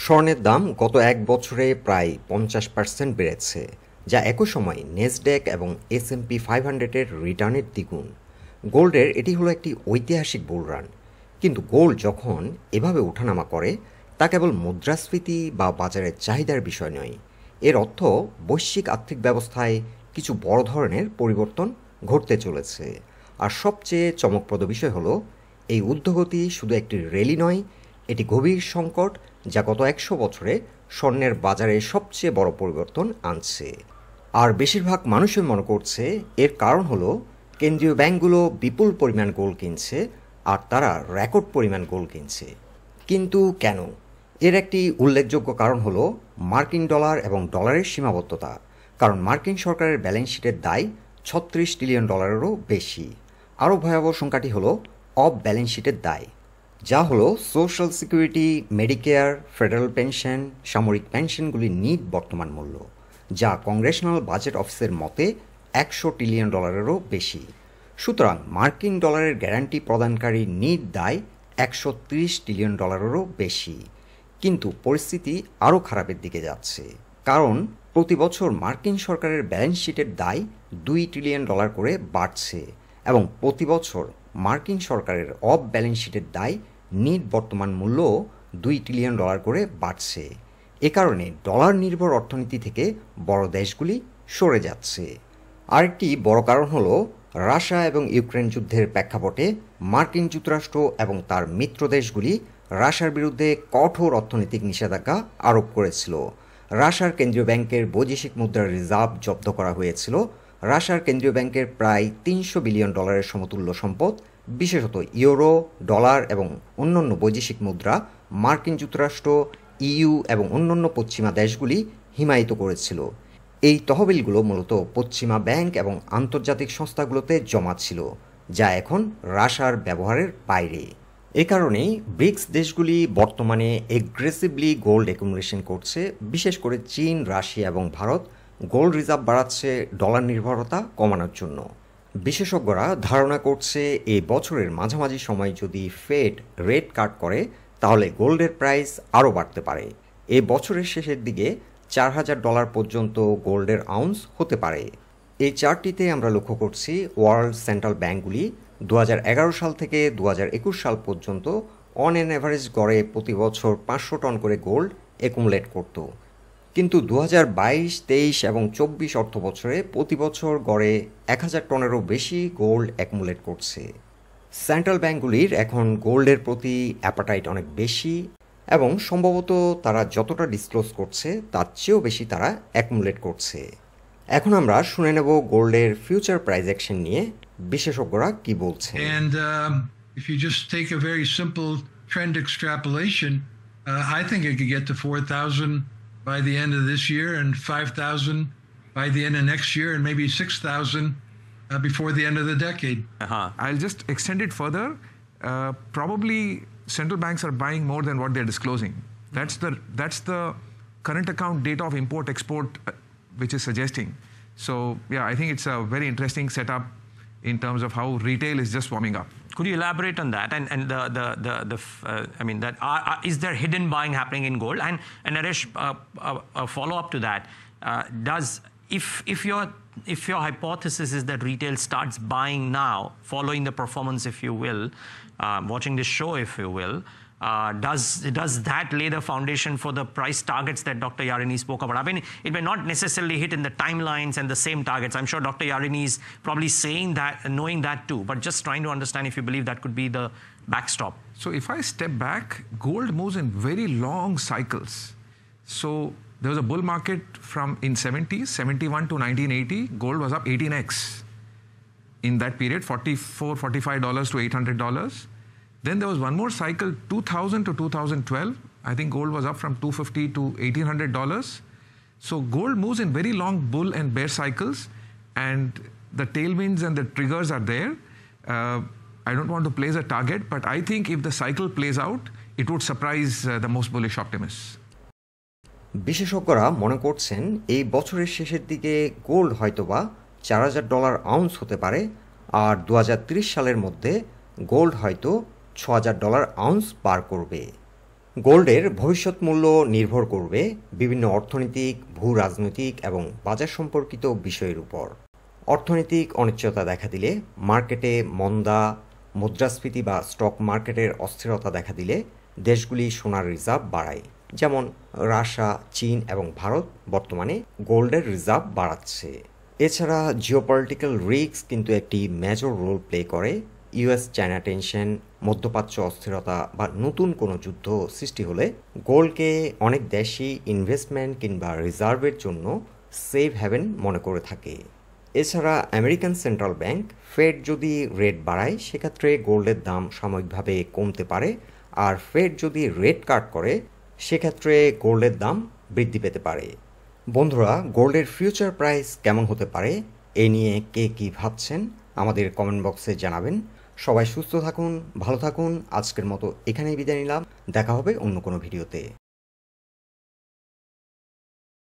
স্বর্ণের দাম গত এক বছরে প্রায় 50% বেড়েছে, যা একই সময় নেসড্যাক এবং S&P 500-এর রিটার্নের দ্বিগুণ। গোল্ডের এটি হলো একটি ঐতিহাসিক বুল রান। কিন্তু গোল্ড যখন এভাবে ওঠানামা করে, তা কেবল মুদ্রাস্ফীতি বা বাজারের চাহিদার বিষয় নয়। এর অর্থ বৈশ্বিক আর্থিক ব্যবস্থায় কিছু বড় ধরনের পরিবর্তন ঘটতে চলেছে। আর সবচেয়ে চমকপ্রদ বিষয় হলো, এই ঊর্ধ্বগতি শুধু একটি র্যালি নয়, এটি গভীর সংকট যা গত 100 বছরে স্বর্ণের বাজারে সবচেয়ে বড় পরিবর্তন আনছে। আর বেশিরভাগ মানুষই মনে করছে এর কারণ হলো কেন্দ্রীয় ব্যাংকগুলো বিপুল পরিমাণ গোল্ড কিনছে আর তারা রেকর্ড পরিমাণ গোল্ড কিনছে। কিন্তু কেন? এর একটি উল্লেখযোগ্য কারণ হলো মার্কিন ডলার এবং ডলারের সীমাবদ্ধতা। কারণ মার্কিন সরকারের ব্যালেন্স শিটের দায় $36 ট্রিলিয়ন ডলারেরও বেশি। আরও ভয়াবহ সংখ্যাটি হলো অফ ব্যালেন্স শিটের দায়, যা হলো social security, Medicare, federal pension, সামরিক পেনশনগুলির নিট বর্তমান মূল্য, যা কংগ্রেশনাল বাজেট অফিসের মতে $100 ট্রিলিয়ন ডলারেরও বেশি। সুতরাং মার্কিন ডলারের গ্যারান্টি প্রদানকারী নিট দায় $130 ট্রিলিয়ন ডলারেরও বেশি। কিন্তু পরিস্থিতি আরও খারাপের দিকে যাচ্ছে, কারণ প্রতি বছর মার্কিন সরকারের ব্যালেন্স শিটের দায় $2 ট্রিলিয়ন করে বাড়ছে এবং প্রতি বছর মার্কিন সরকারের অফ ব্যালেন্স শিটের দায় নিট বর্তমান মূল্য $2 ট্রিলিয়ন করে বাড়ছে। এ কারণে ডলার নির্ভর অর্থনীতি থেকে বড় দেশগুলি সরে যাচ্ছে। আরেকটি বড় কারণ হলো রাশিয়া এবং ইউক্রেন যুদ্ধের প্রেক্ষাপটে মার্কিন যুক্তরাষ্ট্র এবং তার মিত্র দেশগুলি রাশিয়ার বিরুদ্ধে কঠোর অর্থনৈতিক নিষেধাজ্ঞা আরোপ করেছিল। রাশিয়ার কেন্দ্রীয় ব্যাংকের বৈদেশিক মুদ্রার রিজার্ভ জব্দ করা হয়েছিল। রাশিয়ার কেন্দ্রীয় ব্যাংকের প্রায় $300 বিলিয়ন সমতুল্য সম্পদ, বিশেষত ইউরো, ডলার এবং অন্যান্য বৈদেশিক মুদ্রা মার্কিন যুক্তরাষ্ট্র, ইইউ এবং অন্যান্য পশ্চিমা দেশগুলি হিমায়িত করেছিল। এই তহবিলগুলো মূলত পশ্চিমা ব্যাংক এবং আন্তর্জাতিক সংস্থাগুলোতে জমা ছিল, যা এখন রাশিয়ার ব্যবহারের বাইরে। এ কারণেই ব্রিক্স দেশগুলি বর্তমানে এগ্রেসিভলি গোল্ড অ্যাকুমুলেশন করছে। বিশেষ করে চীন, রাশিয়া এবং ভারত গোল্ড রিজার্ভ বাড়াচ্ছে ডলার নির্ভরতা কমানোর জন্য। বিশেষজ্ঞরা ধারণা করছে এই বছরের মাঝামাঝি সময় যদি ফেড রেট কাট করে, তাহলে গোল্ডের প্রাইস আরও বাড়তে পারে। এই বছরের শেষের দিকে $4,000 পর্যন্ত গোল্ডের আউন্স হতে পারে। এই চার্টটিতে আমরা লক্ষ্য করছি ওয়ার্ল্ড সেন্ট্রাল ব্যাংকগুলি 2011 সাল থেকে 2021 সাল পর্যন্ত অন অ্যান অ্যাভারেজ গড়ে প্রতি বছর 500 টন করে গোল্ড অ্যাকুমুলেট করত। কিন্তু 2022, 23 এবং 24 অর্থ বছরে প্রতি বছর গড়ে 1000 টনেরও বেশি গোল্ড অ্যাকুমুলেট করছে। সেন্ট্রাল ব্যাংকগুলির এখন গোল্ডের প্রতি অ্যাপাটাইট অনেক বেশি এবং সম্ভবত তারা যতটা ডিসক্লোজ করছে তার চেয়েও বেশি তারা অ্যাকুমুলেট করছে। এখন আমরা শুনে নেব গোল্ডের ফিউচার প্রাইস অ্যাকশন নিয়ে বিশেষজ্ঞরা কি বলছেন। And if you just take a very simple trend extrapolation, I think it could get to 4,000 by the end of this year and 5,000 by the end of next year and maybe 6,000 before the end of the decade. I'll just extend it further. Probably central banks are buying more than what they're disclosing. That's the current account data of import-export which is suggesting. So yeah, I think it's a very interesting setup in terms of how retail is just warming up. Could you elaborate on that? And I mean, that is there hidden buying happening in gold? And Naresh, a follow up to that, if your hypothesis is that retail starts buying now, following the performance, if you will, watching this show, if you will, does that lay the foundation for the price targets that Dr. Yarini spoke about? I mean, it may not necessarily hit in the timelines and the same targets. I'm sure Dr. Yarini is probably saying that, knowing that too, but just trying to understand if you believe that could be the backstop. So if I step back, gold moves in very long cycles. So there was a bull market from in 70s, 71 to 1980, gold was up 18x. In that period, $44, $45 to $800. Then there was one more cycle, 2000 to 2012. I think gold was up from $250 to $1,800. So gold moves in very long bull and bear cycles, and the tailwinds and the triggers are there. I don't want to place a target, but I think if the cycle plays out, it would surprise the most bullish optimists. বিশেষজ্ঞরা মনে করছেন এই বছরের শেষের দিকে gold হয়তোবা $4,000 ounce হতে পারে, আর 2030 সালের মধ্যে গোল্ড হয়তো $6,000 আউন্স পার করবে। গোল্ডের ভবিষ্যৎ মূল্য নির্ভর করবে বিভিন্ন অর্থনৈতিক, ভূ রাজনৈতিক এবং বাজার সম্পর্কিত বিষয়ের উপর। অর্থনৈতিক অনিশ্চয়তা দেখা দিলে, মার্কেটে মন্দা, মুদ্রাস্ফীতি বা স্টক মার্কেটের অস্থিরতা দেখা দিলে দেশগুলি সোনার রিজার্ভ বাড়ায়। যেমন রাশিয়া, চীন এবং ভারত বর্তমানে গোল্ডের রিজার্ভ বাড়াচ্ছে। এছাড়া জিওপলিটিক্যাল রিস্ক কিন্তু একটি মেজর রোল প্লে করে। ইউএস চায়না টেনশন, মধ্যপ্রাচ্য অস্থিরতা বা নতুন কোনো যুদ্ধ সৃষ্টি হলে গোল্ডকে অনেক দেশই ইনভেস্টমেন্ট কিংবা রিজার্ভের জন্য সেফ হ্যাভেন মনে করে থাকে। এছাড়া আমেরিকান সেন্ট্রাল ব্যাংক ফেড যদি রেট বাড়ায় সেক্ষেত্রে গোল্ডের দাম সাময়িকভাবে কমতে পারে, আর ফেড যদি রেট কাট করে সেক্ষেত্রে গোল্ডের দাম বৃদ্ধি পেতে পারে। বন্ধুরা, গোল্ডের ফিউচার প্রাইস কেমন হতে পারে এ নিয়ে কে কী ভাবছেন আমাদের কমেন্ট বক্সে জানাবেন। সবাই সুস্থ থাকুন, ভালো থাকুন। আজকের মতো এখানেই বিদায় নিলাম। দেখা হবে অন্য কোনো ভিডিওতে।